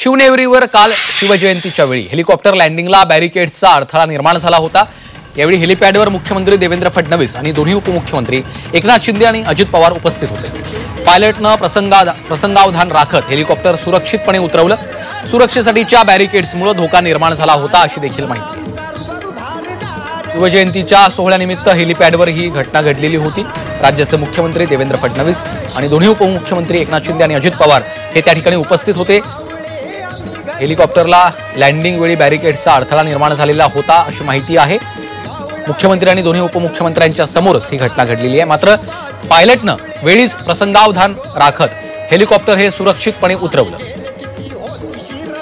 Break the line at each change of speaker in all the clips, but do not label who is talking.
शिवनेरीवर काल शिवजयंतीच्या वेळी हेलिकॉप्टर लँडिंगला बॅरिकेड्सचा अडथळा निर्माण झाला होता। यावेळी हेलिपॅडवर मुख्यमंत्री देवेंद्र फडणवीस आणि दोन्ही उपमुख्यमंत्री एकनाथ शिंदे आणि अजित पवार उपस्थित होते। पायलटनं प्रसंगावधान राखत हेलिकॉप्टर सुरक्षितपणे उतरवलं। सुरक्षेसाठीच्या बॅरिकेड्समुळे धोका निर्माण झाला होता अशी देखील माहिती आहे। शिवजयंतीच्या सोहळ्यानिमित्त हेलिपॅडवर ही घटना घडलेली होती। राज्याचे मुख्यमंत्री देवेंद्र फडणवीस आणि दोन्ही उपमुख्यमंत्री एकनाथ शिंदे आणि अजित पवार हे त्या ठिकाणी उपस्थित होते। हेलिकॉप्टरला लँडिंग वेळी बॅरिकेडचा अडथळा निर्माण झालेला होता अशी माहिती आहे। मुख्यमंत्री आणि दोन्ही उपमुख्यमंत्र्यांच्या समोरच ही घटना घडलेली आहे। मात्र पायलटनं वेळीच प्रसंगावधान राखत हेलिकॉप्टर हे सुरक्षितपणे उतरवलं।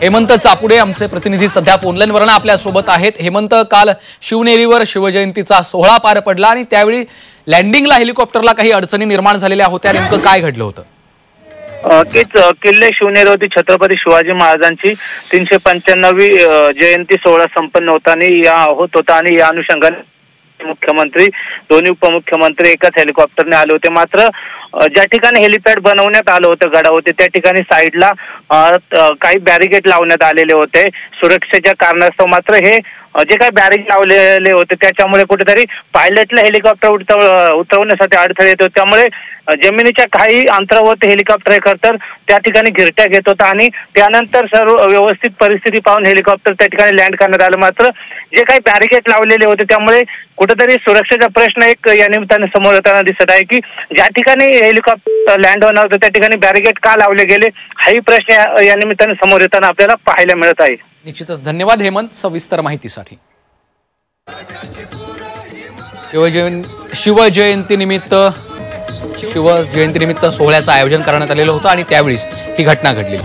हेमंत चापुडे आमचे प्रतिनिधी सध्या फोनलाईनवरून आपल्या सोबत आहेत। हेमंत, काल शिवनेरीवर शिवजयंतीचा सोहळा पार पडला आणि त्यावेळी लँडिंगला हेलिकॉप्टरला काही अडचणी निर्माण झालेल्या होत्या, नेमकं काय घडलं होतं?
किल्ले शिवनेरीवरती छत्रपती शिवाजी महाराजांची 395वी जयंती सोहळा संपन्न होत होता आणि या अनुषंगाने मुख्यमंत्री दोन्ही उपमुख्यमंत्री एकाच हेलिकॉप्टरने आले होते। मात्र ज्या ठिकाणी हेलिपॅड बनवण्यात आलं होतं गडावरती त्या ठिकाणी साईडला काही बॅरिकेड लावण्यात आलेले होते सुरक्षेच्या कारणास्तव। मात्र हे जे काही बॅरिकेड लावलेले होते त्याच्यामुळे कुठेतरी पायलटला हेलिकॉप्टर उतरवण्यासाठी अडथळे येत होते। त्यामुळे जमिनीच्या काही अंतरावरती हेलिकॉप्टर तर त्या ठिकाणी घिरट्या घेत होता आणि त्यानंतर सर्व व्यवस्थित परिस्थिती पाहून हेलिकॉप्टर त्या ठिकाणी लँड करण्यात आलं। मात्र जे काही बॅरिकेड लावलेले होते त्यामुळे कुठेतरी सुरक्षेचा प्रश्न एक या निमित्ताने समोर येताना दिसत आहे की ज्या ठिकाणी हेलिकॉप्टर लँड होणार होतं त्या ठिकाणी बॅरिकेड का लावले गेले हाही प्रश्न या निमित्ताने समोर येताना आपल्याला पाहायला मिळत आहे।
निश्चितच धन्यवाद हेमंत सविस्तर माहितीसाठी। शिवजयंतीनिमित्त सोहळ्याचं आयोजन करण्यात आलेलं होतं आणि त्यावेळीच ही घटना घडली।